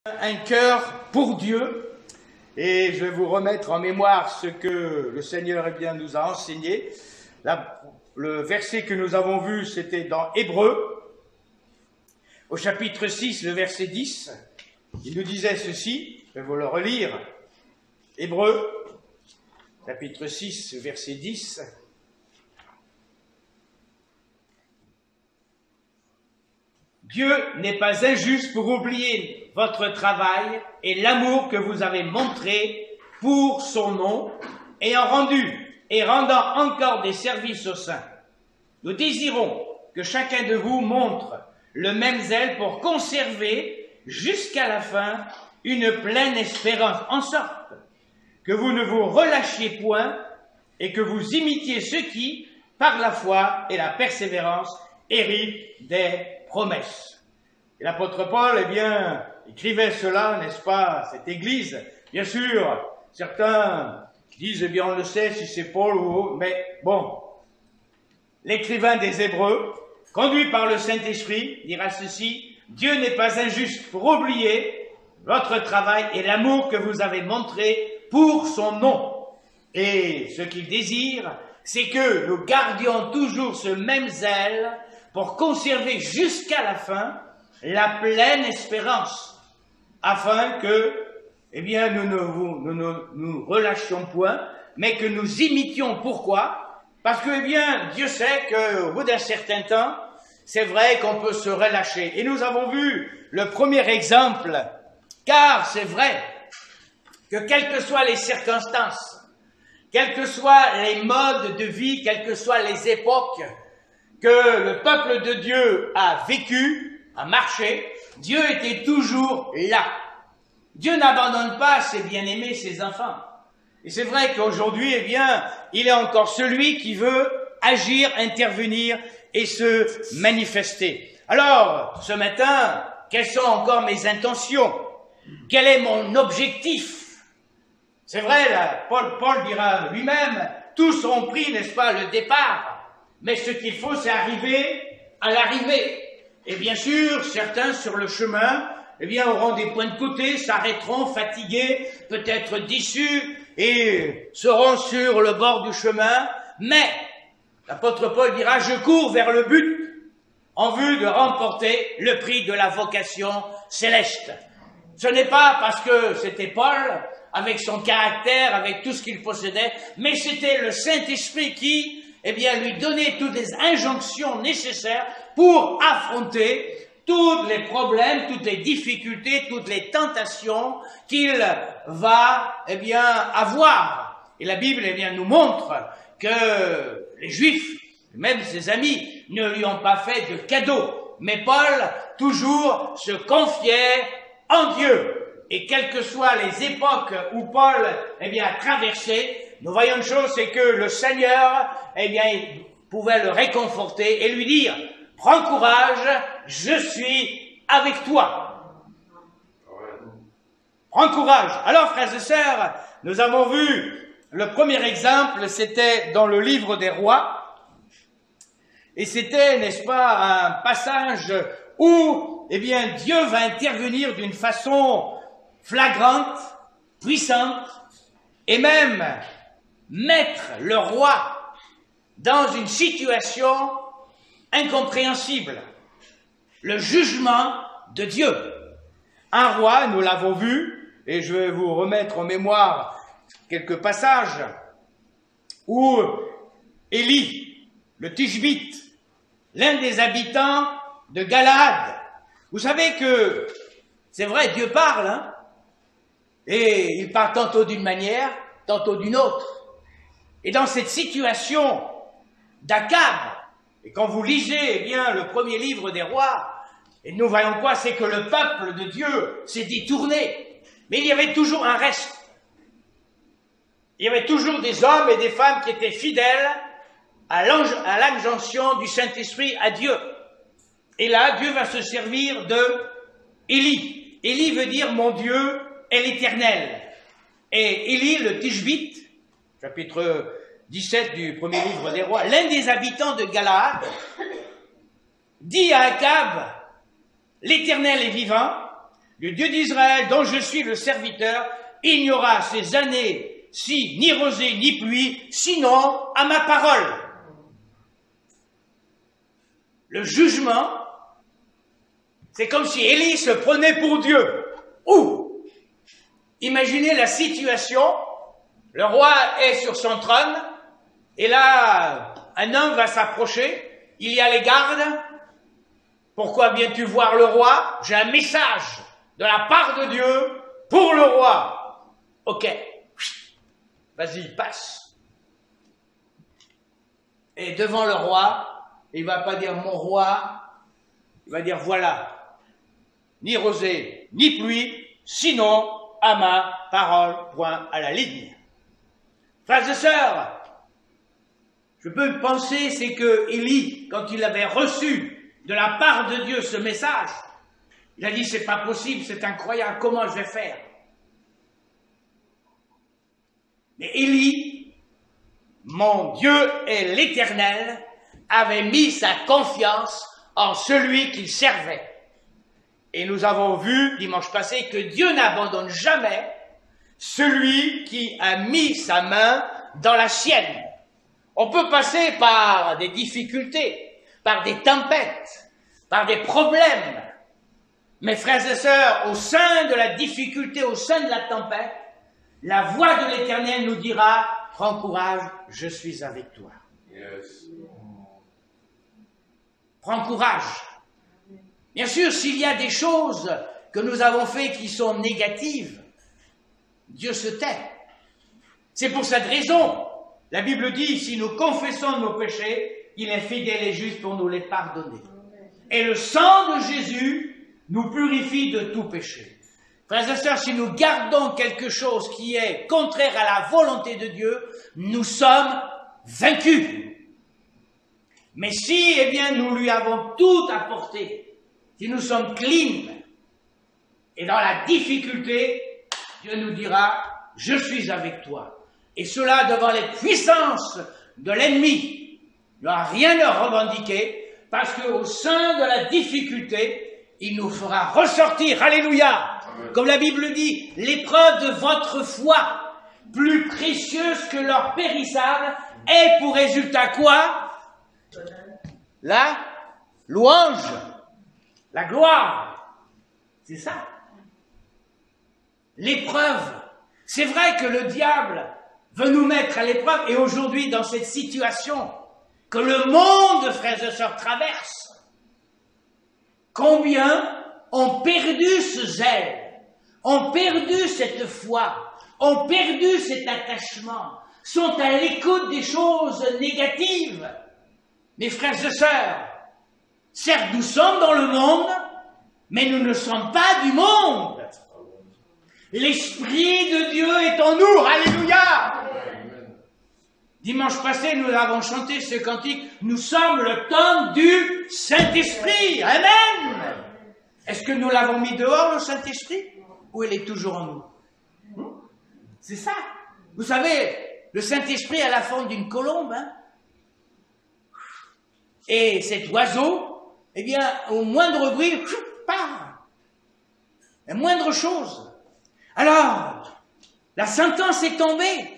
Un cœur pour Dieu, et je vais vous remettre en mémoire ce que le Seigneur nous a enseigné. Le verset que nous avons vu, c'était dans Hébreux, au chapitre 6, le verset 10. Il nous disait ceci, je vais vous le relire. Hébreux, chapitre 6, verset 10. Dieu n'est pas injuste pour oublier votre travail et l'amour que vous avez montré pour son nom, ayant rendu et rendant encore des services aux saints. Nous désirons que chacun de vous montre le même zèle pour conserver jusqu'à la fin une pleine espérance, en sorte que vous ne vous relâchiez point et que vous imitiez ceux qui, par la foi et la persévérance, héritent des promesses. Et l'apôtre Paul, écrivait cela, n'est-ce pas, à cette église. Bien sûr, certains disent, on le sait si c'est Paul ou autre, mais bon, l'écrivain des Hébreux, conduit par le Saint-Esprit, dira ceci: Dieu n'est pas injuste pour oublier votre travail et l'amour que vous avez montré pour son nom. Et ce qu'il désire, c'est que nous gardions toujours ce même zèle pour conserver jusqu'à la fin la pleine espérance, afin que, nous ne nous relâchions point, mais que nous imitions. Pourquoi? Parce que, Dieu sait qu'au bout d'un certain temps, c'est vrai qu'on peut se relâcher. Et nous avons vu le premier exemple, car c'est vrai que quelles que soient les circonstances, quels que soient les modes de vie, quelles que soient les époques que le peuple de Dieu a vécu, a marché, Dieu était toujours là. Dieu n'abandonne pas ses bien-aimés, ses enfants. Et c'est vrai qu'aujourd'hui, il est encore celui qui veut agir, intervenir et se manifester. Alors, ce matin, quelles sont encore mes intentions? Quel est mon objectif? C'est vrai, là, Paul dira lui-même, tous ont pris, n'est-ce pas, le départ, mais ce qu'il faut, c'est arriver à l'arrivée. Et bien sûr, certains sur le chemin, auront des points de côté, s'arrêteront fatigués, peut-être déçus, et seront sur le bord du chemin. Mais, l'apôtre Paul dira, je cours vers le but, en vue de remporter le prix de la vocation céleste. Ce n'est pas parce que c'était Paul, avec son caractère, avec tout ce qu'il possédait, mais c'était le Saint-Esprit qui, lui donnait toutes les injonctions nécessaires pour affronter tous les problèmes, toutes les difficultés, toutes les tentations qu'il va, avoir. Et la Bible, nous montre que les Juifs, même ses amis, ne lui ont pas fait de cadeau. Mais Paul, toujours, se confiait en Dieu. Et quelles que soient les époques où Paul, a traversé, nous voyons une chose, c'est que le Seigneur, il pouvait le réconforter et lui dire: prends courage, je suis avec toi. Prends courage. Alors, frères et sœurs, nous avons vu le premier exemple, c'était dans le livre des rois. Et c'était, n'est-ce pas, un passage où, Dieu va intervenir d'une façon flagrante, puissante, et même mettre le roi dans une situation incompréhensible. Le jugement de Dieu. Un roi, nous l'avons vu, et je vais vous remettre en mémoire quelques passages, où Élie, le Tishbite, l'un des habitants de Galaad, vous savez que, c'est vrai, Dieu parle, et il parle tantôt d'une manière, tantôt d'une autre. Et dans cette situation d'Akab, et quand vous lisez le premier livre des rois, et nous voyons quoi? C'est que le peuple de Dieu s'est détourné. Mais il y avait toujours un reste. Il y avait toujours des hommes et des femmes qui étaient fidèles à l'injonction du Saint-Esprit à Dieu. Et là, Dieu va se servir de Élie. Élie veut dire « mon Dieu est l'Éternel ». Et Élie, le Tishbite, chapitre 17 du premier livre des rois, l'un des habitants de Galaad, dit à Akab: « L'Éternel est vivant, du Dieu d'Israël, dont je suis le serviteur, il n'y aura ces années-ci ni rosée ni pluie, sinon à ma parole. Le jugement, c'est comme si Élie se prenait pour Dieu. Ou, imaginez la situation, le roi est sur son trône, et là, un homme va s'approcher, il y a les gardes. Pourquoi viens-tu voir le roi? J'ai un message de la part de Dieu pour le roi. Ok, vas-y, passe. Et devant le roi, il ne va pas dire mon roi, il va dire voilà, ni rosée, ni pluie, sinon à ma parole, point à la ligne. Frères et sœurs, je peux penser, c'est que Élie, quand il avait reçu de la part de Dieu ce message, il a dit c'est pas possible, c'est incroyable, comment je vais faire? Mais Élie, mon Dieu est l'Éternel, avait mis sa confiance en celui qu'il servait. Et nous avons vu dimanche passé que Dieu n'abandonne jamais celui qui a mis sa main dans la sienne. On peut passer par des difficultés, par des tempêtes, par des problèmes. Mes frères et sœurs, au sein de la difficulté, au sein de la tempête, la voix de l'Éternel nous dira « Prends courage, je suis avec toi. Yes. » Prends courage. Bien sûr, s'il y a des choses que nous avons faites qui sont négatives, Dieu se tait. C'est pour cette raison, la Bible dit, si nous confessons nos péchés, il est fidèle et juste pour nous les pardonner. Et le sang de Jésus nous purifie de tout péché. Frères et sœurs, si nous gardons quelque chose qui est contraire à la volonté de Dieu, nous sommes vaincus. Mais si, eh bien, nous lui avons tout apporté, si nous sommes clean, et dans la difficulté, Dieu nous dira, je suis avec toi. Et cela devant les puissances de l'ennemi. Il n'aura rien à revendiquer, parce qu'au sein de la difficulté, il nous fera ressortir, alléluia, comme la Bible dit, l'épreuve de votre foi, plus précieuse que l'or périssable, est pour résultat quoi? La louange, la gloire, c'est ça. L'épreuve, c'est vrai que le diable veut nous mettre à l'épreuve, et aujourd'hui dans cette situation que le monde, frères et sœurs, traverse, combien ont perdu ce zèle, ont perdu cette foi, ont perdu cet attachement, sont à l'écoute des choses négatives. Mes frères et sœurs, certes nous sommes dans le monde, mais nous ne sommes pas du monde. L'Esprit de Dieu est en nous, alléluia. Dimanche passé, nous avons chanté ce cantique, nous sommes le temple du Saint-Esprit, amen. Est-ce que nous l'avons mis dehors, le Saint-Esprit, ou il est toujours en nous? C'est ça. Vous savez, le Saint-Esprit a la forme d'une colombe, hein? Et cet oiseau, eh bien, au moindre bruit, part. La moindre chose. Alors, la sentence est tombée.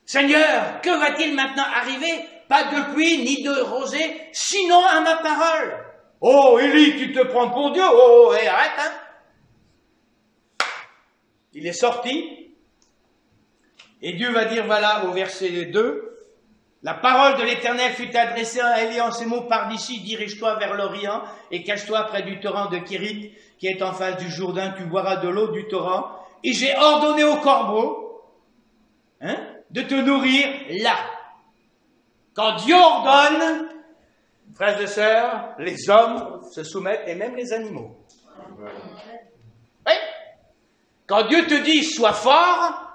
Seigneur, que va-t-il maintenant arriver? Pas de pluie ni de rosée, sinon à ma parole. Oh, Élie, tu te prends pour Dieu? Oh, hey, arrête, hein? Il est sorti, et Dieu va dire, voilà, au verset 2, la parole de l'Éternel fut adressée à Élie en ces mots, pars d'ici, dirige-toi vers l'Orient, et cache-toi près du torrent de Kérit, qui est en face du Jourdain, tu boiras de l'eau du torrent, et j'ai ordonné aux corbeaux, hein, de te nourrir là. Quand Dieu ordonne, frères et sœurs, les hommes se soumettent, et même les animaux. Oui. Quand Dieu te dit, sois fort,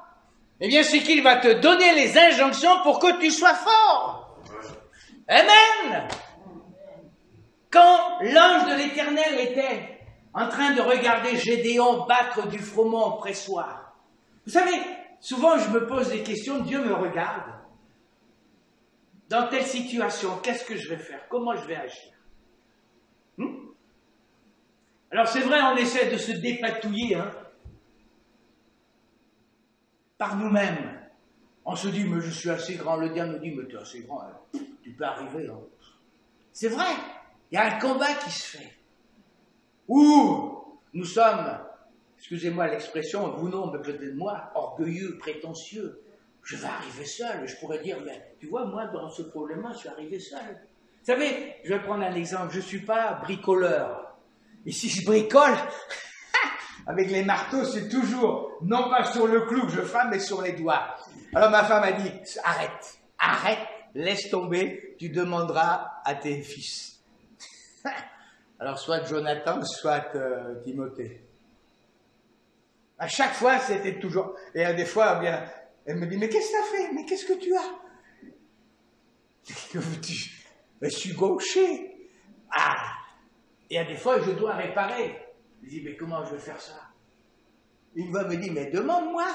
eh bien, c'est qu'il va te donner les injonctions pour que tu sois fort. Amen. Quand l'ange de l'Éternel était en train de regarder Gédéon battre du froment au pressoir, vous savez, souvent je me pose des questions, Dieu me regarde. Dans telle situation, qu'est-ce que je vais faire? Comment je vais agir? Alors c'est vrai, on essaie de se dépatouiller hein, par nous-mêmes. On se dit, mais je suis assez grand. Le diable nous dit, mais tu es assez grand, hein. Tu peux arriver. Hein. C'est vrai, il y a un combat qui se fait. Où nous sommes, excusez-moi l'expression, vous non, mais peut-être moi, orgueilleux, prétentieux. Je vais arriver seul. Je pourrais dire, mais tu vois, moi, dans ce problème-là, je suis arrivé seul. Vous savez, je vais prendre un exemple. Je ne suis pas bricoleur. Et si je bricole, avec les marteaux, c'est toujours, non pas sur le clou que je frappe, mais sur les doigts. Alors ma femme a dit, arrête, arrête, laisse tomber, tu demanderas à tes fils. Alors soit Jonathan, soit Timothée. À chaque fois, c'était toujours... Et des fois, bien, elle me dit, mais qu'est-ce que tu as fait? Mais qu'est-ce que tu as? Que veux-tu? Mais je suis gaucher. Ah! Et à des fois, je dois réparer. Je dis, mais comment je vais faire ça? Une fois, me dit, mais demande-moi.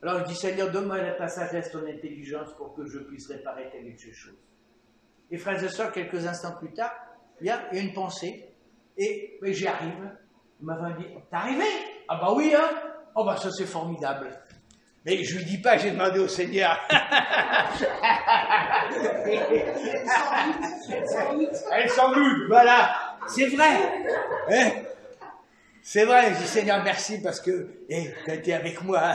Alors je dis, Seigneur, donne-moi ta sagesse, ton intelligence pour que je puisse réparer telle et telle chose. Et frères et sœurs, quelques instants plus tard, il y a une pensée, et j'y arrive. Il m'a dit, t'es arrivé? Ah bah oui, hein? Oh bah ça c'est formidable. Mais je lui dis pas, j'ai demandé au Seigneur. Elle s'en doute, voilà. C'est vrai. Hein? C'est vrai, je dis Seigneur merci parce que tu as été avec moi.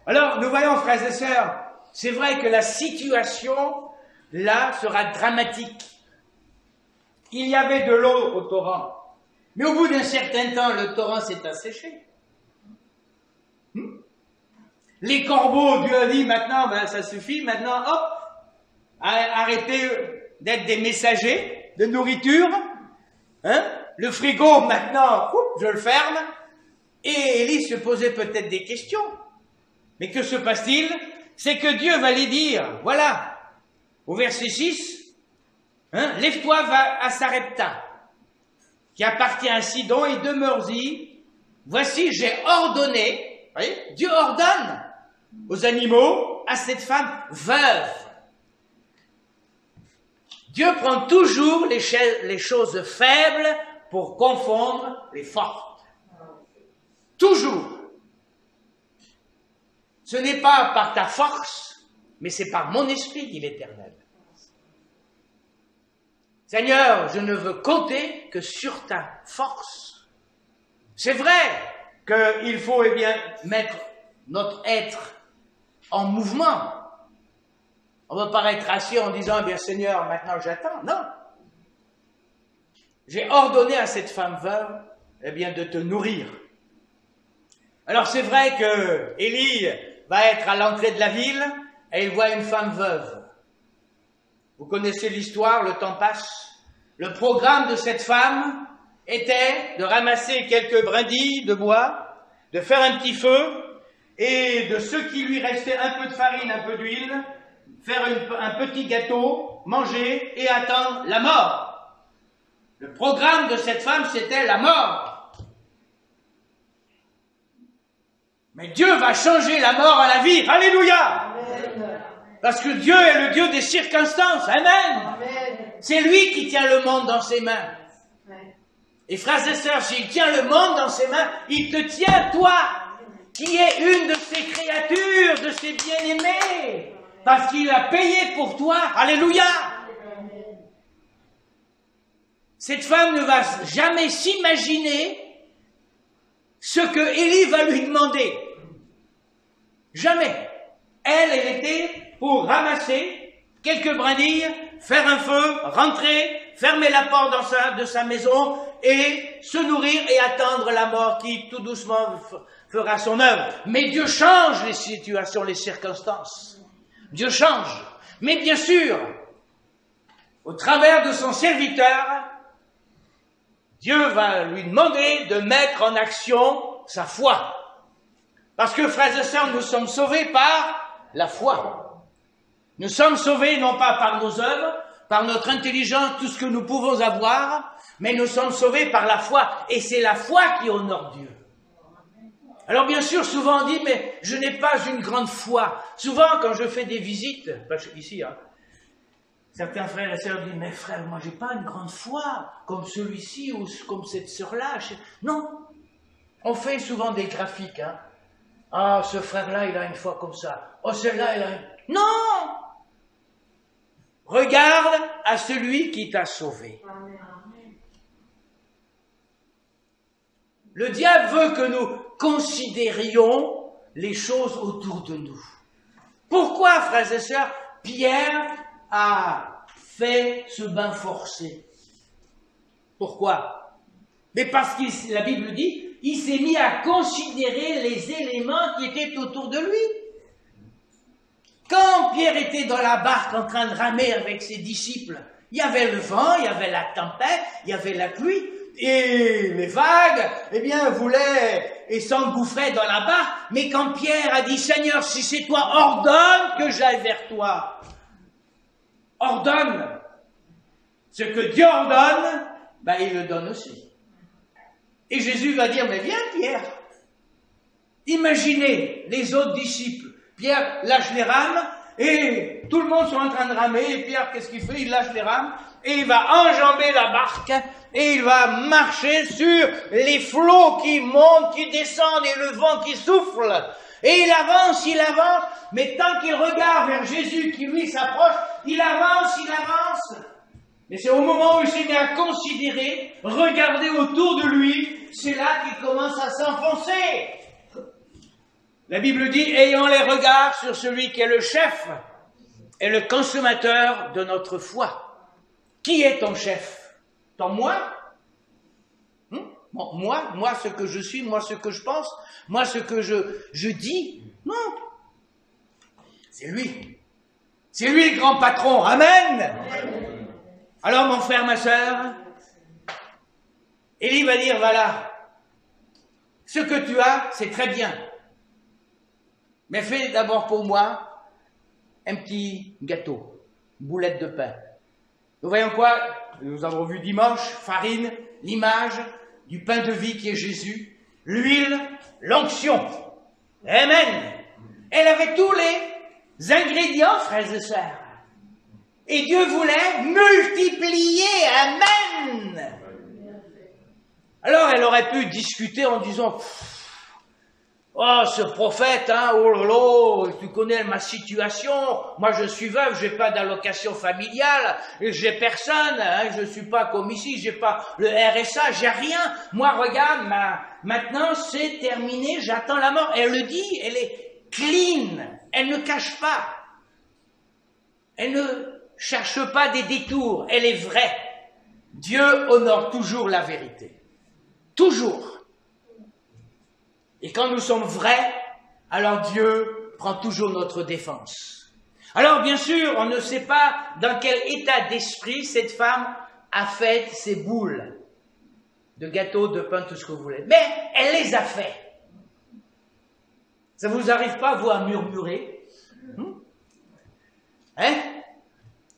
Alors nous voyons frères et sœurs, c'est vrai que la situation là sera dramatique. Il y avait de l'eau au torrent, mais au bout d'un certain temps le torrent s'est asséché. Les corbeaux, Dieu a dit maintenant, ben, ça suffit, maintenant hop, arrêtez d'être des messagers de nourriture, hein? Le frigo, maintenant, je le ferme. Et Élie se posait peut-être des questions. Mais que se passe-t-il? C'est que Dieu va lui dire, voilà, au verset 6, hein, lève-toi, va à Sarepta, qui appartient à Sidon, et demeure-y. Voici, j'ai ordonné, vous voyez, Dieu ordonne aux animaux, à cette femme veuve. Dieu prend toujours les choses faibles pour confondre les fortes. Toujours. Ce n'est pas par ta force, mais c'est par mon esprit, dit l'Éternel. Seigneur, je ne veux compter que sur ta force. C'est vrai qu'il faut eh bien, mettre notre être en mouvement. On ne va pas être assis en disant, eh bien Seigneur, maintenant j'attends. Non. J'ai ordonné à cette femme veuve, eh bien, de te nourrir. Alors c'est vrai que Élie va être à l'entrée de la ville et il voit une femme veuve. Vous connaissez l'histoire, le temps passe. Le programme de cette femme était de ramasser quelques brindilles de bois, de faire un petit feu et de ce qui lui restait un peu de farine, un peu d'huile, faire un petit gâteau, manger et attendre la mort. Le programme de cette femme, c'était la mort. Mais Dieu va changer la mort à la vie. Alléluia! Amen. Parce que Dieu est le Dieu des circonstances. Amen. Amen. C'est lui qui tient le monde dans ses mains. Et frères et sœurs, s'il tient le monde dans ses mains, il te tient toi, qui es une de ses créatures, de ses bien-aimés. Parce qu'il a payé pour toi. Alléluia! Cette femme ne va jamais s'imaginer ce que Élie va lui demander. Jamais. Elle était pour ramasser quelques brindilles, faire un feu, rentrer, fermer la porte de sa maison et se nourrir et attendre la mort qui tout doucement fera son œuvre. Mais Dieu change les situations, les circonstances. Dieu change. Mais bien sûr, au travers de son serviteur, Dieu va lui demander de mettre en action sa foi. Parce que, frères et sœurs, nous sommes sauvés par la foi. Nous sommes sauvés non pas par nos œuvres, par notre intelligence, tout ce que nous pouvons avoir, mais nous sommes sauvés par la foi. Et c'est la foi qui honore Dieu. Alors bien sûr, souvent on dit, mais je n'ai pas une grande foi. Souvent, quand je fais des visites, ici, hein, Certains frères et sœurs disent, mais frère, moi j'ai pas une grande foi comme celui-ci ou comme cette sœur-là. Non, on fait souvent des graphiques. Hein. Ah, ce frère-là, il a une foi comme ça. Oh, celui-là, il a une... Non! Regarde à celui qui t'a sauvé. Le diable veut que nous considérions les choses autour de nous. Pourquoi, frères et sœurs, Pierre a fait ce bain forcé? Pourquoi? Mais parce que la Bible dit, il s'est mis à considérer les éléments qui étaient autour de lui. Quand Pierre était dans la barque en train de ramer avec ses disciples, il y avait le vent, il y avait la tempête, il y avait la pluie, et les vagues, eh bien, voulaient et s'engouffraient dans la barque. Mais quand Pierre a dit, Seigneur, si c'est toi, ordonne que j'aille vers toi. Ordonne. Ce que Dieu ordonne, ben, il le donne aussi. Et Jésus va dire, mais viens Pierre. Imaginez les autres disciples. Pierre lâche les rames et tout le monde sont en train de ramer. Et Pierre, qu'est-ce qu'il fait? Il lâche les rames et il va enjamber la barque et il va marcher sur les flots qui montent, qui descendent et le vent qui souffle. Et il avance, mais tant qu'il regarde vers Jésus qui lui s'approche, il avance. Mais c'est au moment où il s'est mis à considérer, regarder autour de lui, c'est là qu'il commence à s'enfoncer. La Bible dit, ayant les regards sur celui qui est le chef et le consommateur de notre foi. Qui est ton chef? Ton moi? Bon, moi, ce que je suis, moi, ce que je pense, moi, ce que je dis? Non. C'est lui. C'est lui le grand patron. Amen. Alors, mon frère, ma sœur, Élie va dire, voilà, ce que tu as, c'est très bien. Mais fais d'abord pour moi un petit gâteau, une boulette de pain. Nous voyons quoi? Nous avons vu dimanche, farine, l'image du pain de vie qui est Jésus, l'huile, l'onction. Amen. Elle avait tous les ingrédients, frères et sœurs. Et Dieu voulait multiplier. Amen. Alors elle aurait pu discuter en disant, oh, ce prophète, hein, oh là là, tu connais ma situation, moi je suis veuve, j'ai pas d'allocation familiale, j'ai personne, hein, je suis pas comme ici, j'ai pas le RSA, j'ai rien. Moi regarde, maintenant c'est terminé, j'attends la mort. Elle le dit, elle est clean, elle ne cache pas. Elle ne cherche pas des détours, elle est vraie. Dieu honore toujours la vérité. Toujours. Et quand nous sommes vrais, alors Dieu prend toujours notre défense. Alors bien sûr, on ne sait pas dans quel état d'esprit cette femme a fait ses boules de gâteaux, de pain, tout ce que vous voulez. Mais elle les a fait. Ça vous arrive pas, vous, à murmurer? Hein?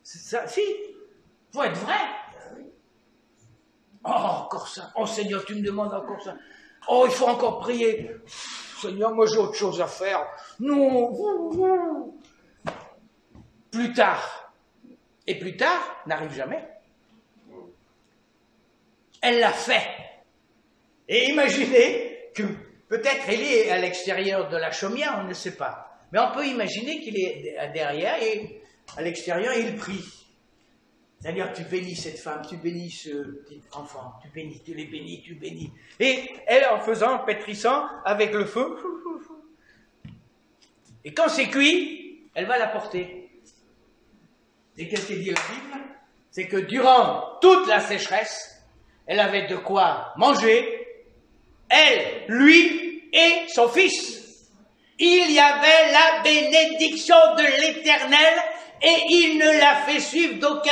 Ça, si, faut être vrai. Oh, encore ça. Oh Seigneur, tu me demandes encore ça. Oh, il faut encore prier. Seigneur, moi j'ai autre chose à faire. Non. Plus tard. Et plus tard n'arrive jamais. Elle l'a fait. Et imaginez que peut-être elle est à l'extérieur de la chaumière, on ne sait pas. Mais on peut imaginer qu'il est derrière et à l'extérieur il prie. Seigneur, tu bénis cette femme, tu bénis ce petit enfant, tu les bénis, tu bénis. Et elle, en faisant, pétrissant avec le feu, et quand c'est cuit, elle va l'apporter. Et qu'est-ce qu'il dit la Bible? C'est que durant toute la sécheresse, elle avait de quoi manger, elle, lui et son fils. Il y avait la bénédiction de l'Éternel et il ne l'a fait suivre d'aucun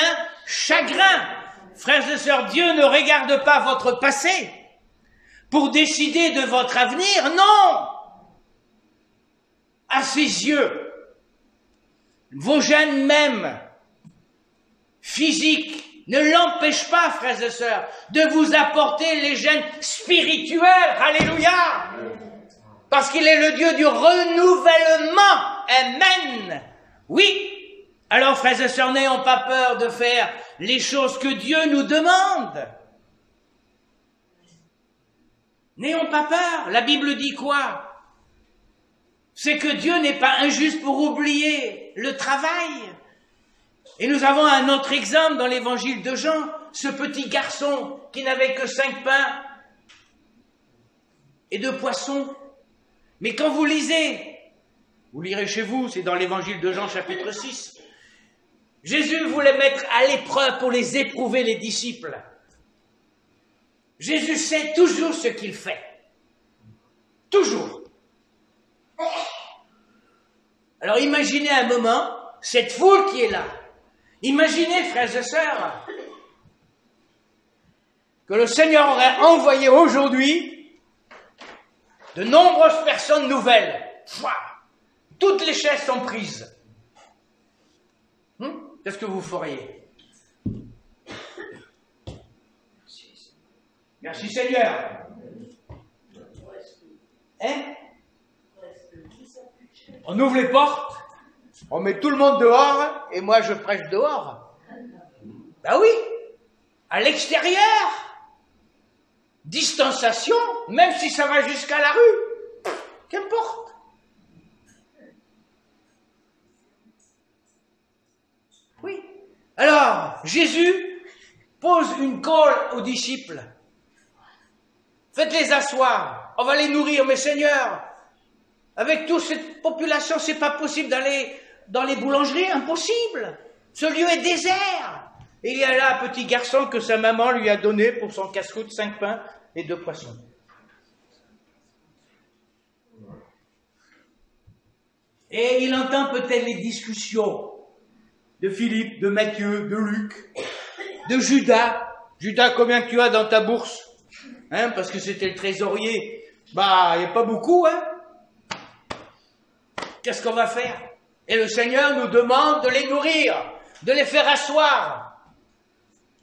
chagrin. Frères et sœurs, Dieu ne regarde pas votre passé pour décider de votre avenir, non. À ses yeux, vos gènes même physiques ne l'empêchent pas, frères et sœurs, de vous apporter les gènes spirituels. Alléluia. Parce qu'il est le Dieu du renouvellement. Amen. Oui. Alors, frères et sœurs, n'ayons pas peur de faire les choses que Dieu nous demande. N'ayons pas peur. La Bible dit quoi? C'est que Dieu n'est pas injuste pour oublier le travail. Et nous avons un autre exemple dans l'évangile de Jean, ce petit garçon qui n'avait que 5 pains et 2 poissons. Mais quand vous lisez, vous lirez chez vous, c'est dans l'évangile de Jean chapitre 6, Jésus voulait mettre à l'épreuve pour les éprouver les disciples. Jésus sait toujours ce qu'il fait. Toujours. Alors imaginez un moment cette foule qui est là. Imaginez, frères et sœurs, que le Seigneur aurait envoyé aujourd'hui de nombreuses personnes nouvelles. Toutes les chaises sont prises. Qu'est-ce que vous feriez? Merci Seigneur. Hein? On ouvre les portes, on met tout le monde dehors, et moi je prêche dehors. Ben oui, à l'extérieur. Distanciation, même si ça va jusqu'à la rue. Qu'importe. Oui. Alors, Jésus pose une colle aux disciples. Faites-les asseoir. On va les nourrir. Mais Seigneur, avec toute cette population, c'est pas possible d'aller dans les boulangeries. Impossible. Ce lieu est désert. Et il y a là un petit garçon que sa maman lui a donné pour son casse-croûte 5 pains et 2 poissons. Et il entend peut-être les discussions de Philippe, de Matthieu, de Luc, de Judas. Judas, combien tu as dans ta bourse? Hein, parce que c'était le trésorier. Bah, il n'y a pas beaucoup, hein. Qu'est-ce qu'on va faire? Et le Seigneur nous demande de les nourrir, de les faire asseoir.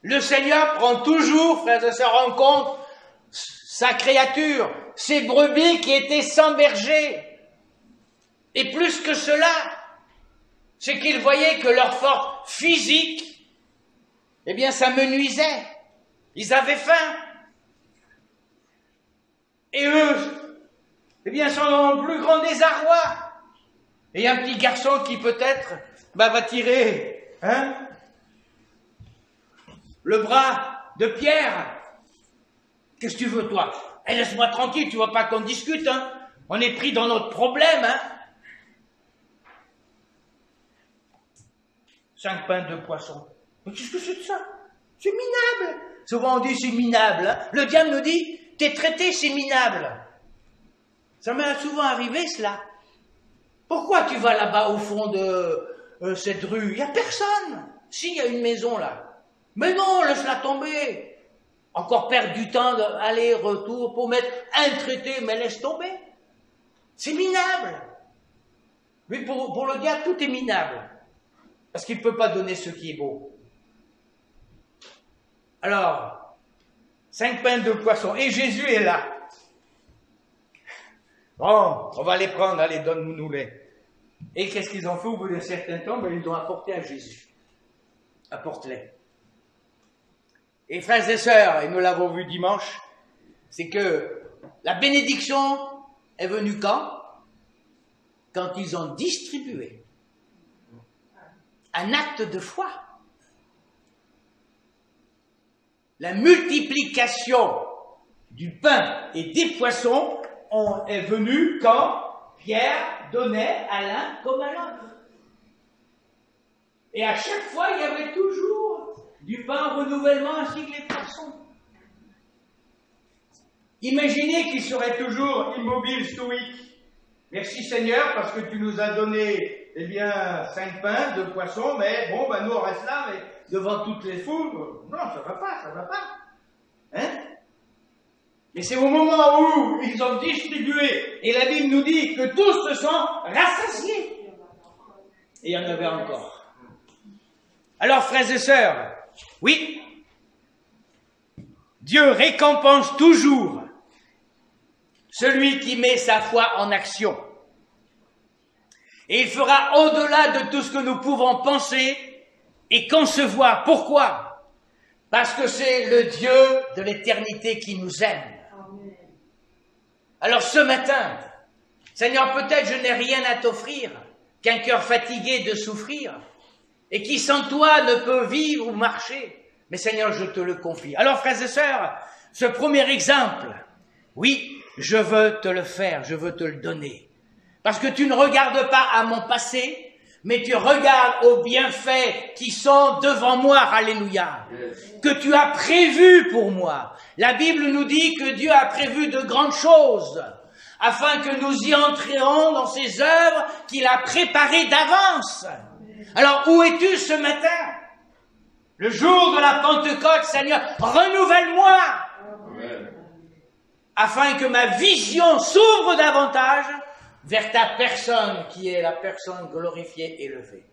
Le Seigneur prend toujours, frères et sœurs, en compte sa créature, ses brebis qui étaient sans berger. Et plus que cela, c'est qu'il voyait que leur force physique, eh bien, ça me nuisait. Ils avaient faim. Et eux, eh bien, sont dans le plus grand désarroi. Et il y a un petit garçon qui peut-être va tirer le bras de Pierre. Qu'est-ce que tu veux, toi? Laisse-moi tranquille, tu vois pas qu'on discute, hein? On est pris dans notre problème, hein? 5 pains, 2 poissons. Mais qu'est-ce que c'est de ça? C'est minable. Souvent on dit c'est minable. Hein? Le diable nous dit, t'es traité, c'est minable. Ça m'est souvent arrivé, cela. Pourquoi tu vas là-bas au fond de cette rue? Il n'y a personne. Si, il y a une maison là. Mais non, laisse-la tomber. Encore perdre du temps d'aller-retour pour mettre un traité, mais laisse tomber. C'est minable. Mais pour le diable, tout est minable. Parce qu'il ne peut pas donner ce qui est beau. Alors, 5 pains, 2 poissons. Et Jésus est là. Bon, on va les prendre, allez, donne-nous-les. Et qu'est-ce qu'ils ont fait au bout d'un certain temps? Ben, ils l'ont apporté à Jésus. Apporte-les. Et frères et sœurs, et nous l'avons vu dimanche, c'est que la bénédiction est venue quand? Quand ils ont distribué un acte de foi. La multiplication du pain et des poissons est venue quand Pierre donnait à l'un comme à l'autre. Et à chaque fois, il y avait toujours du pain en renouvellement ainsi que les poissons. Imaginez qu'il serait toujours immobile, stoïque. Merci Seigneur, parce que tu nous as donné, eh bien, 5 pains, 2 poissons, mais bon, ben nous on reste là, mais devant toutes les foules. Non, ça va pas, ça va pas. Hein? Et c'est au moment où ils ont distribué, et la Bible nous dit que tous se sont rassasiés. Et il y en avait encore. Alors, frères et sœurs, oui, Dieu récompense toujours celui qui met sa foi en action. Et il fera au-delà de tout ce que nous pouvons penser et concevoir. Pourquoi? Parce que c'est le Dieu de l'éternité qui nous aime. Alors ce matin, Seigneur, peut-être je n'ai rien à t'offrir qu'un cœur fatigué de souffrir et qui sans toi ne peut vivre ou marcher. Mais Seigneur, je te le confie. Alors frères et sœurs, ce premier exemple, oui, je veux te le faire, je veux te le donner. Parce que tu ne regardes pas à mon passé, mais tu regardes aux bienfaits qui sont devant moi, alléluia, que tu as prévu pour moi. La Bible nous dit que Dieu a prévu de grandes choses, afin que nous y entrions dans ces œuvres qu'il a préparées d'avance. Alors, où es-tu ce matin? Le jour de la Pentecôte, Seigneur, renouvelle-moi, afin que ma vision s'ouvre davantage vers ta personne, qui est la personne glorifiée, élevée.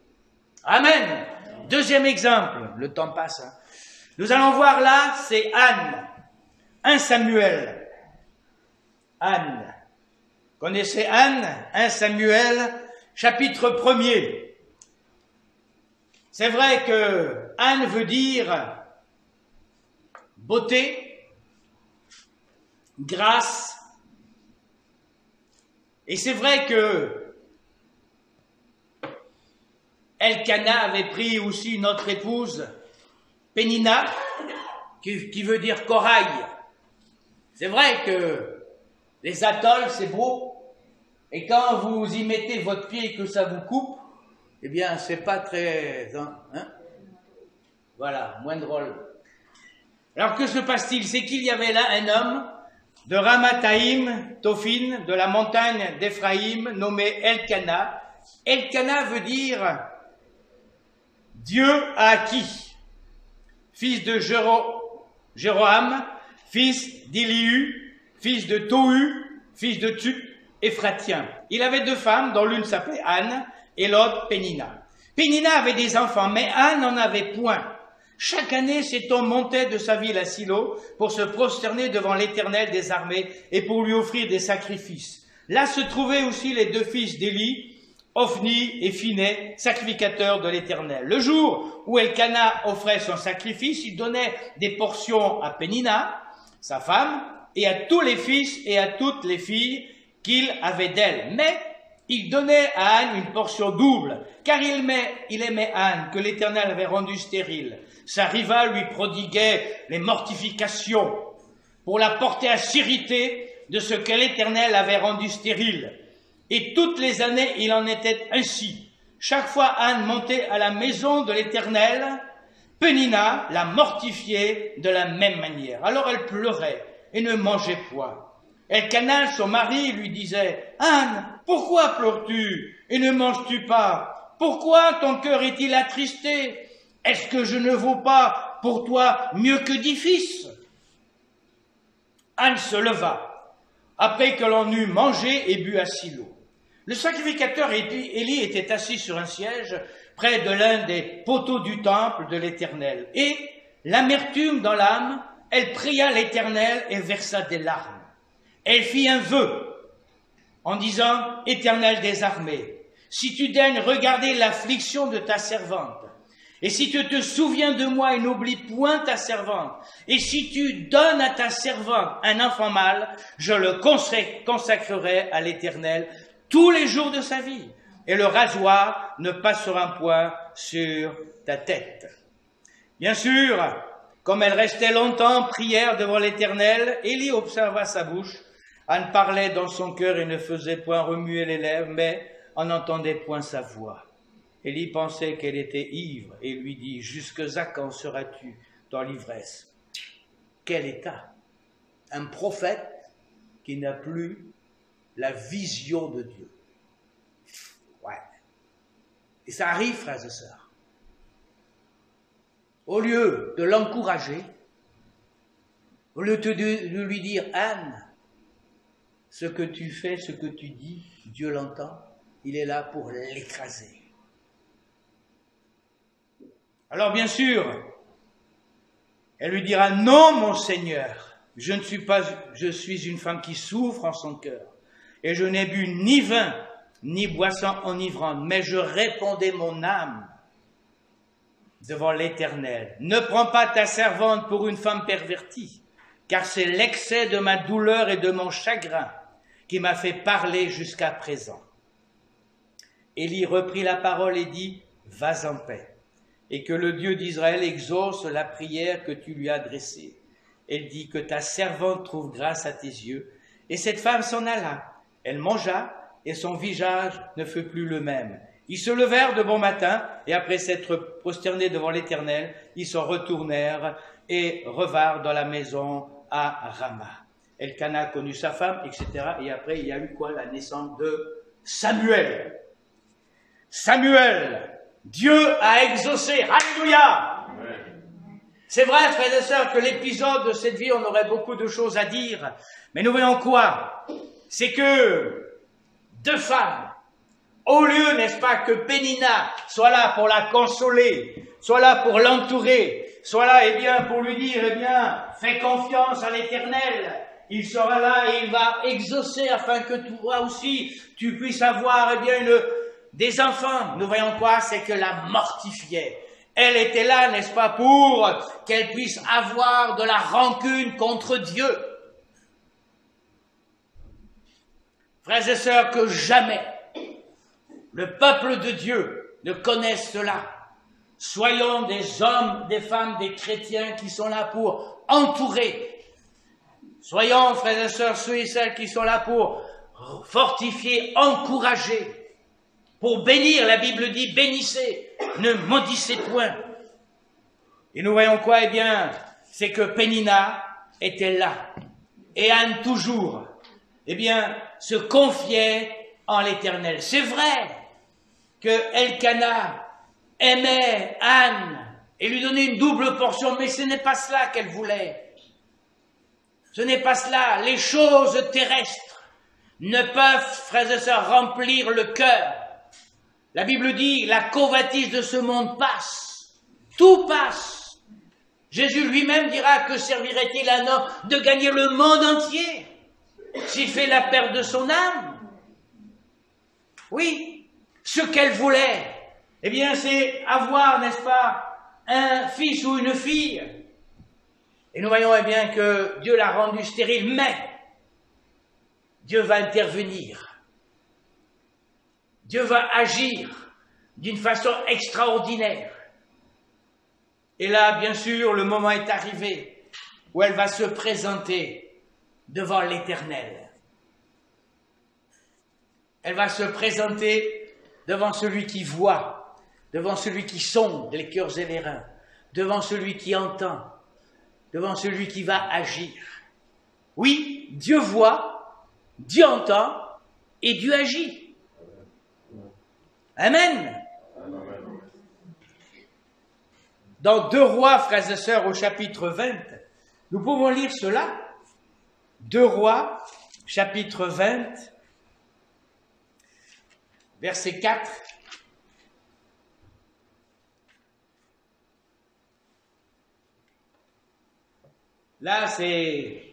Amen. Deuxième exemple, le temps passe. Nous allons voir là, c'est Anne. 1 Samuel. Anne. Connaissez Anne? 1 Samuel, chapitre 1er. C'est vrai que Anne veut dire beauté, grâce. Et c'est vrai que Elkana avait pris aussi une autre épouse, Pénina, qui veut dire corail. C'est vrai que les atolls, c'est beau, et quand vous y mettez votre pied et que ça vous coupe, eh bien, c'est pas très... Hein? Voilà, moins drôle. Alors, que se passe-t-il? C'est qu'il y avait là un homme de Ramathaïm, Tophin, de la montagne d'Éphraïm, nommé Elkana. Elkana veut dire Dieu a acquis, fils de Jéroham, fils d'Élihu, fils de Tohu, fils de Tu, Éphratien. Il avait deux femmes, dont l'une s'appelait Anne et l'autre Pénina. Pénina avait des enfants, mais Anne n'en avait point. Chaque année, cet homme montait de sa ville à Silo pour se prosterner devant l'Éternel des armées et pour lui offrir des sacrifices. Là se trouvaient aussi les deux fils d'Élie, Ophni et Phiné, sacrificateurs de l'Éternel. Le jour où Elkana offrait son sacrifice, il donnait des portions à Pénina, sa femme, et à tous les fils et à toutes les filles qu'il avait d'elle. Mais il donnait à Anne une portion double, car il aimait Anne, que l'Éternel avait rendue stérile. Sa rivale lui prodiguait les mortifications pour la porter à s'irriter de ce que l'Éternel avait rendu stérile. Et toutes les années, il en était ainsi. Chaque fois Anne montait à la maison de l'Éternel, Pénina la mortifiait de la même manière. Alors elle pleurait et ne mangeait point. Elkana, son mari, lui disait « Anne, pourquoi pleures-tu et ne manges-tu pas? Pourquoi ton cœur est-il attristé? Est-ce que je ne vaux pas pour toi mieux que 10 fils ?» Anne se leva, après que l'on eut mangé et bu à Silo. Le sacrificateur Élie était assis sur un siège près de l'un des poteaux du temple de l'Éternel. Et, l'amertume dans l'âme, elle pria l'Éternel et versa des larmes. Elle fit un vœu en disant « Éternel des armées, si tu daignes regarder l'affliction de ta servante, et si tu te souviens de moi et n'oublies point ta servante, et si tu donnes à ta servante un enfant mâle, je le consacrerai à l'Éternel tous les jours de sa vie, et le rasoir ne passera point sur ta tête. » Bien sûr, comme elle restait longtemps en prière devant l'Éternel, Élie observa sa bouche. Anne parlait dans son cœur et ne faisait point remuer les lèvres, mais on n'entendait point sa voix. Élie pensait qu'elle était ivre et lui dit « Jusque à quand seras-tu dans l'ivresse ?» Quel état! Un prophète qui n'a plus la vision de Dieu. Ouais. Et ça arrive, frères et sœurs. Au lieu de l'encourager, au lieu de lui dire « Anne, ce que tu fais, ce que tu dis, Dieu l'entend, il est là pour l'écraser. » Alors bien sûr, elle lui dira « Non, mon Seigneur, je suis une femme qui souffre en son cœur, et je n'ai bu ni vin, ni boisson enivrante, mais je répondais mon âme devant l'Éternel. Ne prends pas ta servante pour une femme pervertie, car c'est l'excès de ma douleur et de mon chagrin qui m'a fait parler jusqu'à présent. Élie reprit la parole et dit, vas en paix, et que le Dieu d'Israël exauce la prière que tu lui as adressée. Elle dit que ta servante trouve grâce à tes yeux. Et cette femme s'en alla. Elle mangea, et son visage ne fut plus le même. Ils se levèrent de bon matin, et après s'être prosternés devant l'Éternel, ils se retournèrent et revinrent dans la maison à Rama. Elkana connut sa femme, etc. Et après, il y a eu quoi? La naissance de Samuel. Samuel, Dieu a exaucé. Alléluia! C'est vrai, frères et sœurs, que l'épisode de cette vie, on aurait beaucoup de choses à dire. Mais nous voyons quoi? C'est que deux femmes, au lieu, n'est-ce pas, que Pénina soit là pour la consoler, soit là pour l'entourer, soit là, eh bien, pour lui dire, eh bien, fais confiance à l'Éternel, il sera là et il va exaucer afin que toi aussi, tu puisses avoir, eh bien, des enfants. Nous voyons quoi? C'est que la mortifiait. Elle était là, n'est-ce pas, pour qu'elle puisse avoir de la rancune contre Dieu. Frères et sœurs, que jamais le peuple de Dieu ne connaisse cela. Soyons des hommes, des femmes, des chrétiens qui sont là pour entourer. Soyons, frères et sœurs, ceux et celles qui sont là pour fortifier, encourager. Pour bénir, la Bible dit, bénissez, ne maudissez point. Et nous voyons quoi? Eh bien, c'est que Pénina était là. Et Anne toujours, eh bien, se confiait en l'Éternel. C'est vrai que Elkana aimait Anne et lui donnait une double portion, mais ce n'est pas cela qu'elle voulait. Ce n'est pas cela. Les choses terrestres ne peuvent, frères et sœurs, remplir le cœur. La Bible dit, la convoitise de ce monde passe. Tout passe. Jésus lui-même dira, que servirait-il à un homme de gagner le monde entier s'il fait la perte de son âme? Oui, ce qu'elle voulait, eh bien, c'est avoir, n'est-ce pas, un fils ou une fille. Et nous voyons, eh bien, que Dieu l'a rendu stérile, mais Dieu va intervenir. Dieu va agir d'une façon extraordinaire. Et là, bien sûr, le moment est arrivé où elle va se présenter devant l'Éternel. Elle va se présenter devant celui qui voit, devant celui qui sonde les cœurs et les reins, devant celui qui entend, devant celui qui va agir. Oui, Dieu voit, Dieu entend et Dieu agit. Amen. Dans 2 Rois, frères et sœurs, au chapitre 20, nous pouvons lire cela. 2 Rois, chapitre 20, verset 4. Là, c'est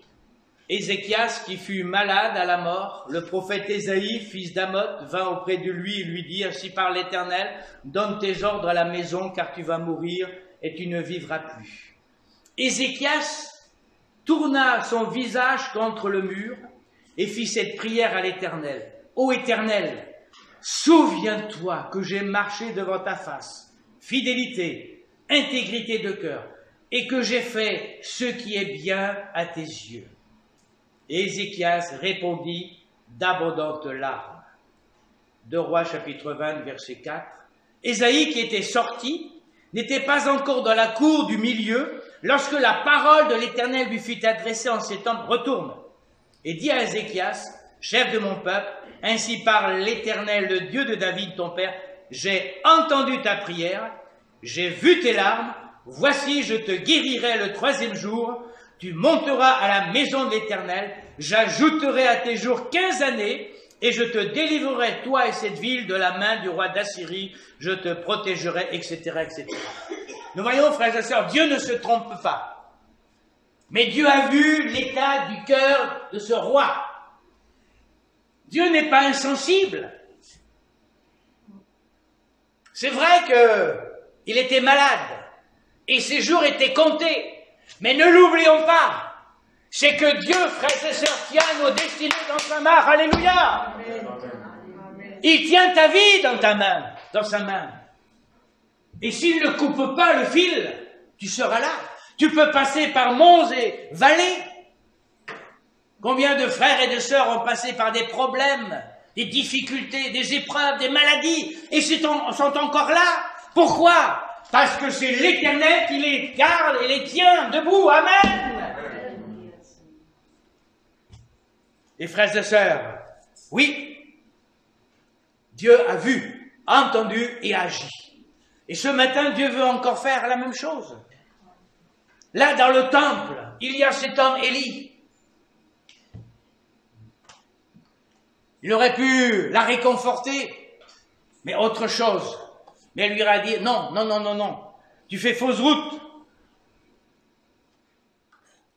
Ézéchias qui fut malade à la mort. Le prophète Ésaïe, fils d'Amoth, vint auprès de lui et lui dit, ainsi parle l'Éternel, donne tes ordres à la maison, car tu vas mourir et tu ne vivras plus. Ézéchias tourna son visage contre le mur et fit cette prière à l'Éternel. Ô Éternel, souviens-toi que j'ai marché devant ta face, fidélité, intégrité de cœur, et que j'ai fait ce qui est bien à tes yeux. Et Ézéchias répondit d'abondantes larmes. 2 Rois chapitre 20 verset 4. Ésaïe qui était sorti n'était pas encore dans la cour du milieu lorsque la parole de l'Éternel lui fut adressée en ces temps. Retourne et dis à Ézéchias, chef de mon peuple, ainsi parle l'Éternel, le Dieu de David ton père, j'ai entendu ta prière, j'ai vu tes larmes, voici je te guérirai le 3e jour, tu monteras à la maison de l'Éternel, j'ajouterai à tes jours 15 années, et je te délivrerai, toi et cette ville, de la main du roi d'Assyrie, je te protégerai, etc., etc. Nous voyons, frères et sœurs, Dieu ne se trompe pas. Mais Dieu a vu l'état du cœur de ce roi. Dieu n'est pas insensible. C'est vrai qu'il était malade et ses jours étaient comptés. Mais ne l'oublions pas, c'est que Dieu, frères et sœurs, tient nos destinées dans sa main. Alléluia! Il tient ta vie dans ta main, dans sa main. Et s'il ne coupe pas le fil, tu seras là. Tu peux passer par monts et vallées. Combien de frères et de sœurs ont passé par des problèmes, des difficultés, des épreuves, des maladies, et sont encore là. Pourquoi? Parce que c'est l'Éternel qui les garde et les tient debout. Amen. Et frères et sœurs, oui, Dieu a vu, a entendu et agi. Et ce matin, Dieu veut encore faire la même chose. Là, dans le temple, il y a cet homme Élie. Il aurait pu la réconforter, mais autre chose. Mais elle lui a dit, non, non, non, non, non, tu fais fausse route.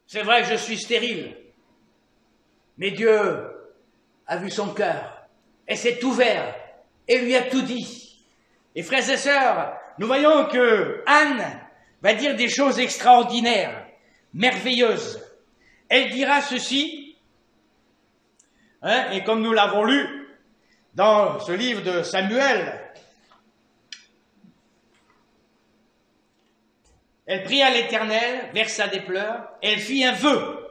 C'est vrai que je suis stérile, mais Dieu a vu son cœur, et s'est ouvert, et lui a tout dit. Et frères et sœurs, nous voyons que Anne va dire des choses extraordinaires, merveilleuses. Elle dira ceci, et comme nous l'avons lu dans ce livre de Samuel, elle pria l'Éternel, versa des pleurs, elle fit un vœu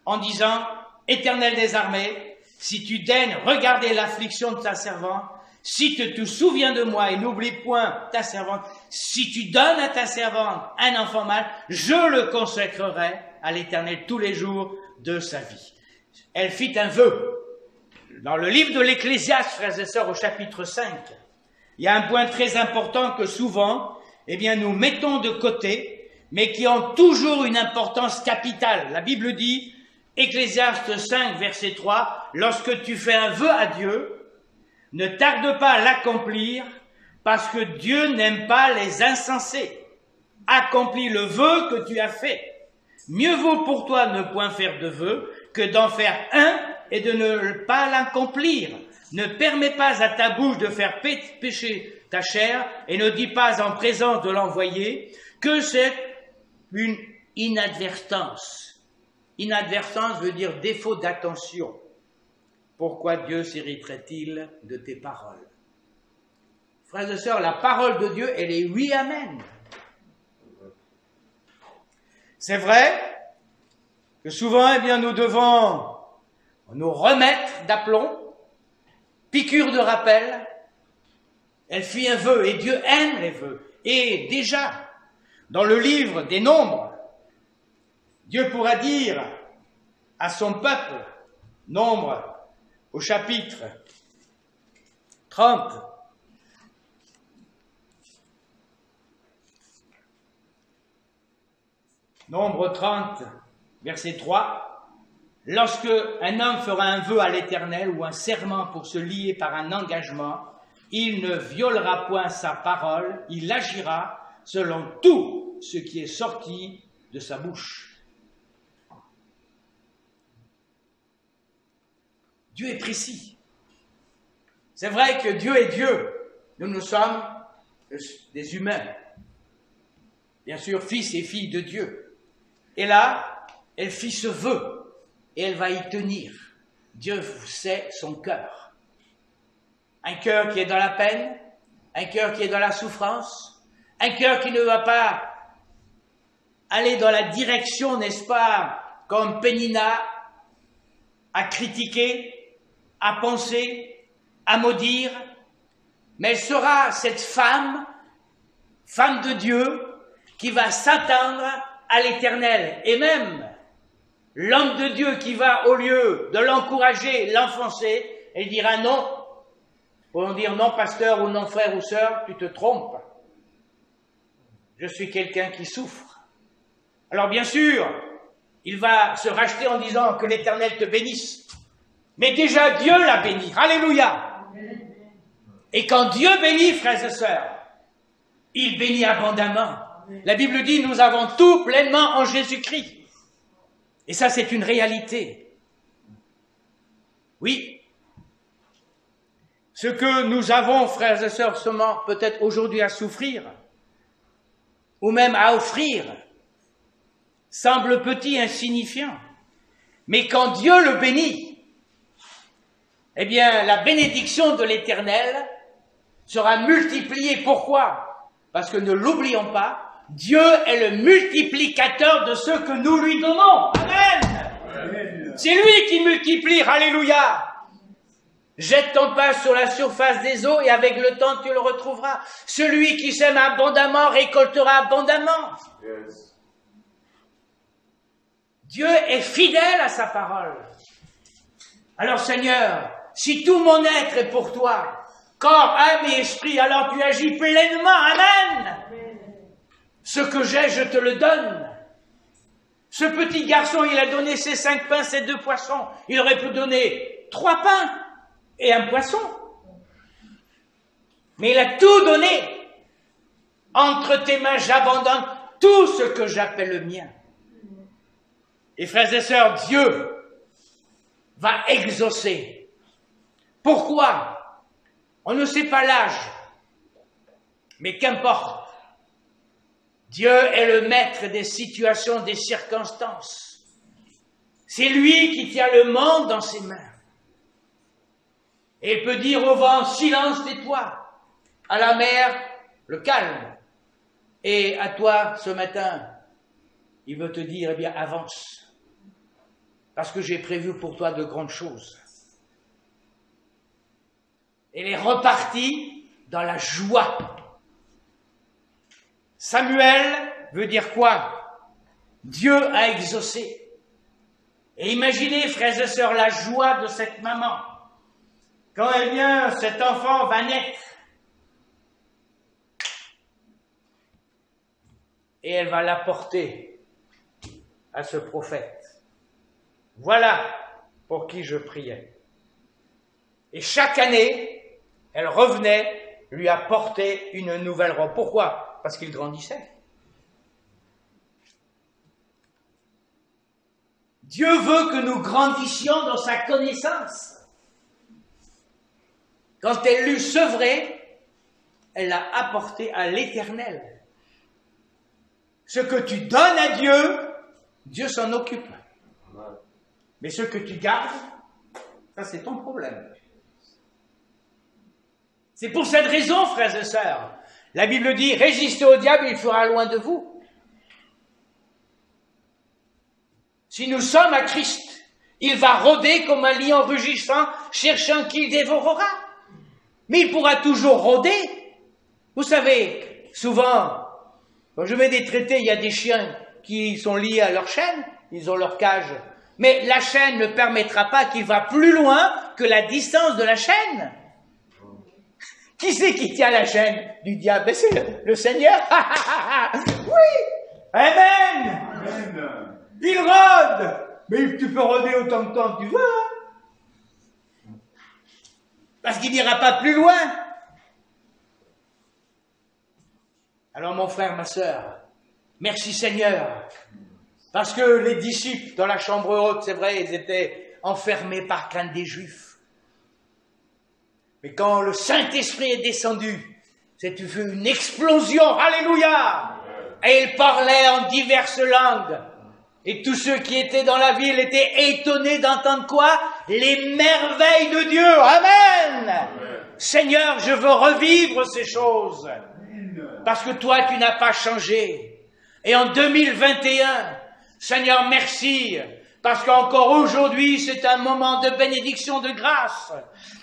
en disant, Éternel des armées, si tu daignes regarder l'affliction de ta servante, si tu te souviens de moi et n'oublie point ta servante, si tu donnes à ta servante un enfant mâle, je le consacrerai à l'Éternel tous les jours de sa vie. Elle fit un vœu. Dans le livre de l'Ecclésiaste, frères et sœurs, au chapitre 5, il y a un point très important que souvent, nous mettons de côté, mais qui ont toujours une importance capitale. La Bible dit, Ecclésiaste 5, verset 3, lorsque tu fais un vœu à Dieu, ne tarde pas à l'accomplir, parce que Dieu n'aime pas les insensés. Accomplis le vœu que tu as fait. Mieux vaut pour toi ne point faire de vœu que d'en faire un et de ne pas l'accomplir. Ne permets pas à ta bouche de faire pécher ta chair et ne dis pas en présence de l'envoyé que c'est une inadvertance. Inadvertance veut dire défaut d'attention. Pourquoi Dieu s'irriterait-il de tes paroles? Frères et sœurs, la parole de Dieu, elle est oui, amen. C'est vrai que souvent, nous devons nous remettre d'aplomb, piqûre de rappel. Elle fit un vœu, et Dieu aime les vœux. Et déjà, dans le livre des Nombres, Dieu pourra dire à son peuple, Nombres, au chapitre 30, Nombre 30, verset 3, lorsque un homme fera un vœu à l'Éternel ou un serment pour se lier par un engagement, il ne violera point sa parole, il agira selon tout ce qui est sorti de sa bouche. Dieu est précis. C'est vrai que Dieu est Dieu. Nous sommes des humains. Bien sûr, fils et filles de Dieu. Et là, elle fit ce vœu et elle va y tenir. Dieu sait son cœur. Un cœur qui est dans la peine, un cœur qui est dans la souffrance, un cœur qui ne va pas aller dans la direction, n'est-ce pas, comme Pénina, à critiquer, à penser, à maudire, mais elle sera cette femme de Dieu, qui va s'attendre à l'Éternel. Et même l'homme de Dieu qui va, au lieu de l'encourager, l'enfoncer, elle dira non. Pour dire non, pasteur, ou non, frère ou sœur, tu te trompes. Je suis quelqu'un qui souffre. Alors bien sûr, il va se racheter en disant que l'Éternel te bénisse. Mais déjà, Dieu l'a béni. Alléluia. Et quand Dieu bénit, frères et sœurs, il bénit abondamment. La Bible dit, nous avons tout pleinement en Jésus-Christ. Et ça, c'est une réalité. Oui. ce que nous avons, frères et sœurs, seulement peut-être aujourd'hui à souffrir, ou même à offrir, semble petit, insignifiant. Mais quand Dieu le bénit, eh bien, la bénédiction de l'Éternel sera multipliée. Pourquoi? Parce que ne l'oublions pas, Dieu est le multiplicateur de ce que nous lui donnons. Amen. C'est lui qui multiplie. Alléluia. Jette ton pain sur la surface des eaux et avec le temps tu le retrouveras. Celui qui sème abondamment récoltera abondamment. Yes. Dieu est fidèle à sa parole. Alors Seigneur, si tout mon être est pour toi, corps, âme et esprit, alors tu agis pleinement. Amen. Ce que j'ai, je te le donne. Ce petit garçon, il a donné ses 5 pains, ses 2 poissons. Il aurait pu donner 3 pains et 1 poisson. Mais il a tout donné. Entre tes mains, j'abandonne tout ce que j'appelle le mien. Et frères et sœurs, Dieu va exaucer. Pourquoi? On ne sait pas l'âge. Mais qu'importe. Dieu est le maître des situations, des circonstances. C'est lui qui tient le monde dans ses mains. Et il peut dire au vent, silence, tais-toi. À la mer, le calme. Et à toi, ce matin, il veut te dire, eh bien, avance. Parce que j'ai prévu pour toi de grandes choses. Elle est repartie dans la joie. Samuel veut dire quoi? Dieu a exaucé. Et imaginez, frères et sœurs, la joie de cette maman. Quand eh bien, cet enfant va naître. Et elle va l'apporter à ce prophète. Voilà pour qui je priais. Et chaque année, elle revenait lui apporter une nouvelle robe. Pourquoi? Parce qu'il grandissait. Dieu veut que nous grandissions dans sa connaissance. Quand elle l'eut sevré, elle l'a apporté à l'Éternel. Ce que tu donnes à Dieu, Dieu s'en occupe. Mais ce que tu gardes, ça c'est ton problème. C'est pour cette raison, frères et sœurs, la Bible dit, résistez au diable, il fera loin de vous. Si nous sommes à Christ, il va rôder comme un lion rugissant, cherchant qui il dévorera. Mais il pourra toujours rôder. Vous savez, souvent, quand je mets des traités, il y a des chiens qui sont liés à leur chaîne, ils ont leur cage. Mais la chaîne ne permettra pas qu'il va plus loin que la distance de la chaîne. Qui c'est qui tient la chaîne du diable? C'est le Seigneur. Oui. Amen. Amen. Il rôde. Mais tu peux rôder autant de temps que tu veux. Parce qu'il n'ira pas plus loin. Alors mon frère, ma sœur, merci Seigneur. Parce que les disciples dans la chambre haute, c'est vrai, ils étaient enfermés par crainte des Juifs. Mais quand le Saint-Esprit est descendu, c'est une explosion, alléluia! Et il parlait en diverses langues. Et tous ceux qui étaient dans la ville étaient étonnés d'entendre quoi? Les merveilles de Dieu. Amen. Amen. Seigneur, je veux revivre ces choses. Parce que toi, tu n'as pas changé. Et en 2021, Seigneur, merci. Parce qu'encore aujourd'hui, c'est un moment de bénédiction, de grâce.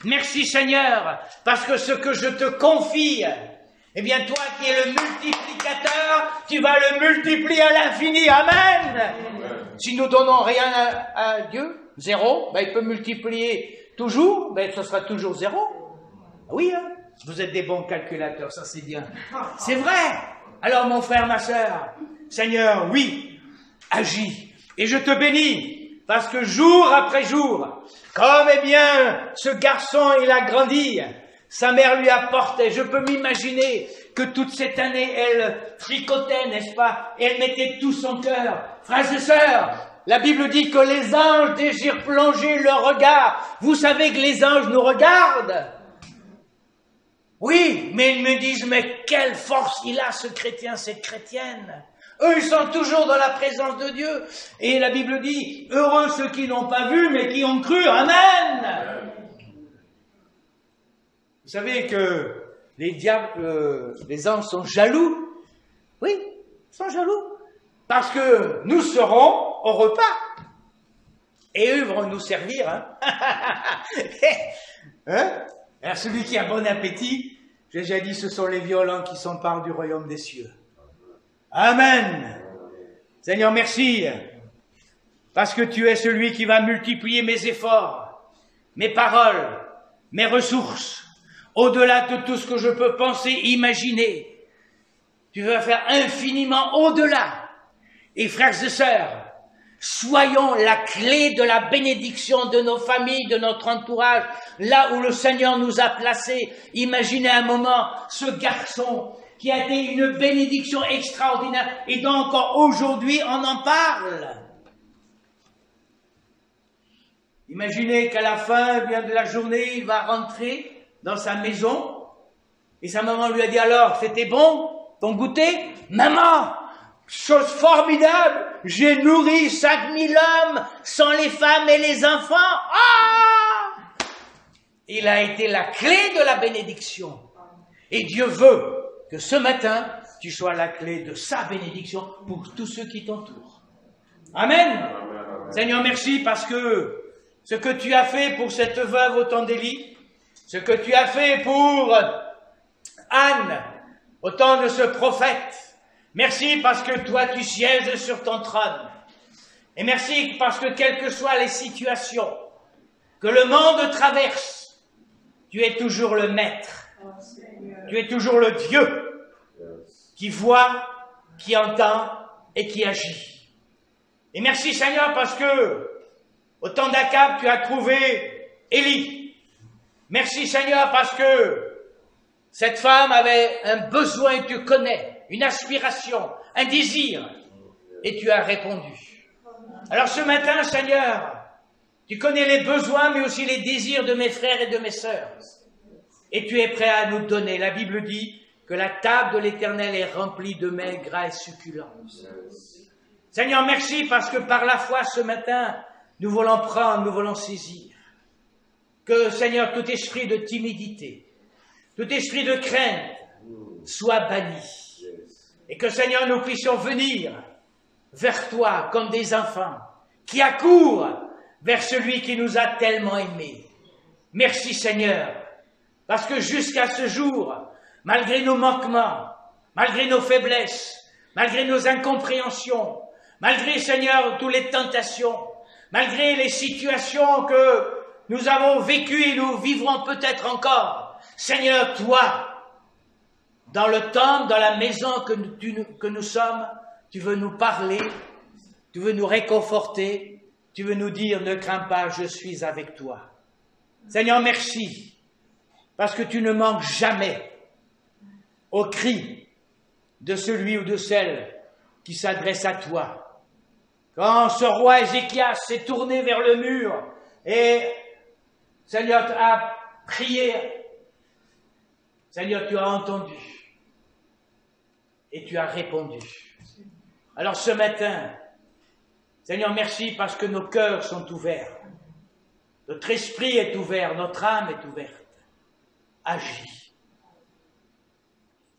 Merci Seigneur, parce que ce que je te confie, eh bien toi qui es le multiplicateur, tu vas le multiplier à l'infini. Amen. Si nous donnons rien à Dieu, zéro, ben il peut multiplier toujours, ben ce sera toujours zéro. Oui, hein, vous êtes des bons calculateurs, ça c'est bien. C'est vrai. Alors mon frère, ma sœur, Seigneur, oui, agis. Et je te bénis, parce que jour après jour, comme eh bien ce garçon il a grandi, sa mère lui apportait, je peux m'imaginer que toute cette année elle fricotait, n'est-ce pas, et elle mettait tout son cœur. Frères et sœurs, la Bible dit que les anges désirent plonger leur regard. Vous savez que les anges nous regardent. Oui, mais ils me disent, mais quelle force il a ce chrétien, cette chrétienne. Eux, ils sont toujours dans la présence de Dieu. Et la Bible dit, heureux ceux qui n'ont pas vu, mais qui ont cru. Amen. Vous savez que les diables, les anges sont jaloux. Oui, ils sont jaloux. Parce que nous serons au repas. Et eux vont nous servir. Hein? Alors celui qui a bon appétit, j'ai déjà dit, ce sont les violents qui s'emparent du royaume des cieux. Amen. Seigneur, merci. Parce que tu es celui qui va multiplier mes efforts, mes paroles, mes ressources, au-delà de tout ce que je peux penser, imaginer. Tu vas faire infiniment au-delà. Et frères et sœurs, soyons la clé de la bénédiction de nos familles, de notre entourage, là où le Seigneur nous a placés. Imaginez un moment ce garçon qui a été une bénédiction extraordinaire et dont encore aujourd'hui on en parle. Imaginez qu'à la fin de la journée, il va rentrer dans sa maison et sa maman lui a dit, alors, c'était bon ton goûter? Maman, chose formidable, j'ai nourri 5000 hommes sans les femmes et les enfants. Ah! Il a été la clé de la bénédiction. Et Dieu veut que ce matin, tu sois la clé de sa bénédiction pour tous ceux qui t'entourent. Amen. Seigneur, merci parce que ce que tu as fait pour cette veuve au temps d'Élie, ce que tu as fait pour Anne au temps de ce prophète, merci parce que toi tu sièges sur ton trône. Et merci parce que quelles que soient les situations que le monde traverse, tu es toujours le maître. Tu es toujours le Dieu qui voit, qui entend et qui agit. Et merci Seigneur parce que au temps d'Akab, tu as trouvé Élie. Merci Seigneur parce que cette femme avait un besoin, tu connais, une aspiration, un désir, et tu as répondu. Alors ce matin, Seigneur, tu connais les besoins, mais aussi les désirs de mes frères et de mes sœurs. Et tu es prêt à nous donner. La Bible dit que la table de l'Éternel est remplie de mets gras et succulents. Seigneur, merci parce que par la foi ce matin, nous voulons prendre, nous voulons saisir. Que, Seigneur, tout esprit de timidité, tout esprit de crainte soit banni. Et que, Seigneur, nous puissions venir vers toi comme des enfants qui accourent vers celui qui nous a tellement aimés. Merci, Seigneur, parce que jusqu'à ce jour, malgré nos manquements, malgré nos faiblesses, malgré nos incompréhensions, malgré, Seigneur, toutes les tentations, malgré les situations que nous avons vécues et nous vivrons peut-être encore, Seigneur, toi, dans le temple, dans la maison que nous sommes, tu veux nous parler, tu veux nous réconforter, tu veux nous dire, ne crains pas, je suis avec toi. Seigneur, merci, parce que tu ne manques jamais au cri de celui ou de celle qui s'adresse à toi. Quand ce roi Ézéchias s'est tourné vers le mur et Seigneur a prié, Seigneur, tu as entendu et tu as répondu. Alors ce matin, Seigneur, merci parce que nos cœurs sont ouverts, notre esprit est ouvert, notre âme est ouverte. Agis.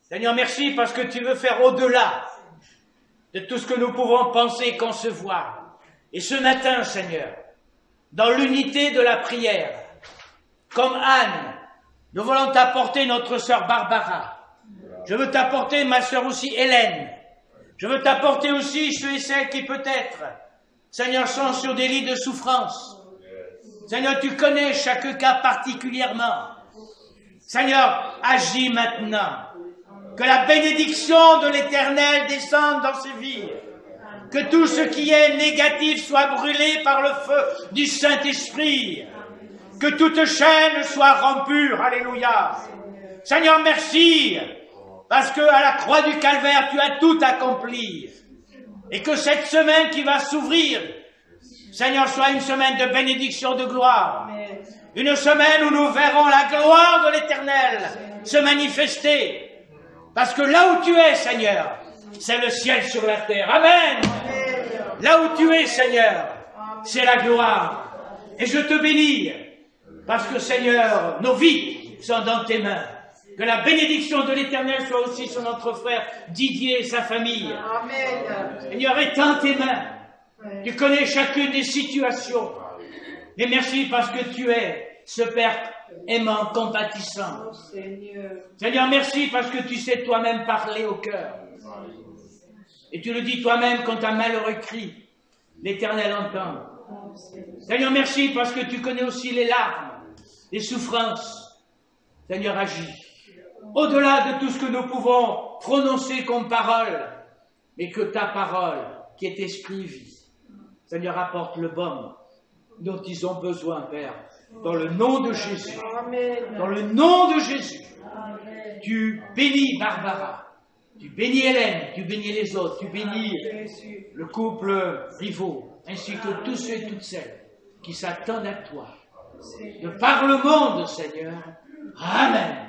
Seigneur, merci parce que tu veux faire au-delà de tout ce que nous pouvons penser et concevoir. Et ce matin, Seigneur, dans l'unité de la prière, comme Anne, nous voulons t'apporter notre sœur Barbara. Je veux t'apporter ma sœur aussi Hélène. Je veux t'apporter aussi ceux et celles qui peut-être, Seigneur, sont sur des lits de souffrance. Seigneur, tu connais chaque cas particulièrement. Seigneur, agis maintenant. Que la bénédiction de l'Éternel descende dans ces vies. Que tout ce qui est négatif soit brûlé par le feu du Saint-Esprit. Que toute chaîne soit rompue. Alléluia. Seigneur, merci. Parce que à la croix du Calvaire, tu as tout accompli. Et que cette semaine qui va s'ouvrir Seigneur, soit une semaine de bénédiction, de gloire. Une semaine où nous verrons la gloire de l'Éternel se manifester. Parce que là où tu es, Seigneur, c'est le ciel sur la terre. Amen. Là où tu es, Seigneur, c'est la gloire. Et je te bénis, parce que, Seigneur, nos vies sont dans tes mains. Que la bénédiction de l'Éternel soit aussi sur notre frère Didier et sa famille. Amen. Seigneur, étends tes mains. Tu connais chacune des situations. Et merci parce que tu es ce Père aimant, compatissant. Seigneur, merci parce que tu sais toi-même parler au cœur. Et tu le dis toi-même quand un malheureux crie, l'Éternel entend. Seigneur, merci parce que tu connais aussi les larmes, les souffrances. Seigneur, agis. Au-delà de tout ce que nous pouvons prononcer comme parole, mais que ta parole, qui est esprit vie, Seigneur, apporte le baume dont ils ont besoin, Père, dans le nom de Jésus. Dans le nom de Jésus. Tu bénis Barbara, tu bénis Hélène, tu bénis les autres, tu bénis le couple Rivaux, ainsi que tous ceux et toutes celles qui s'attendent à toi. De par le monde, Seigneur. Amen.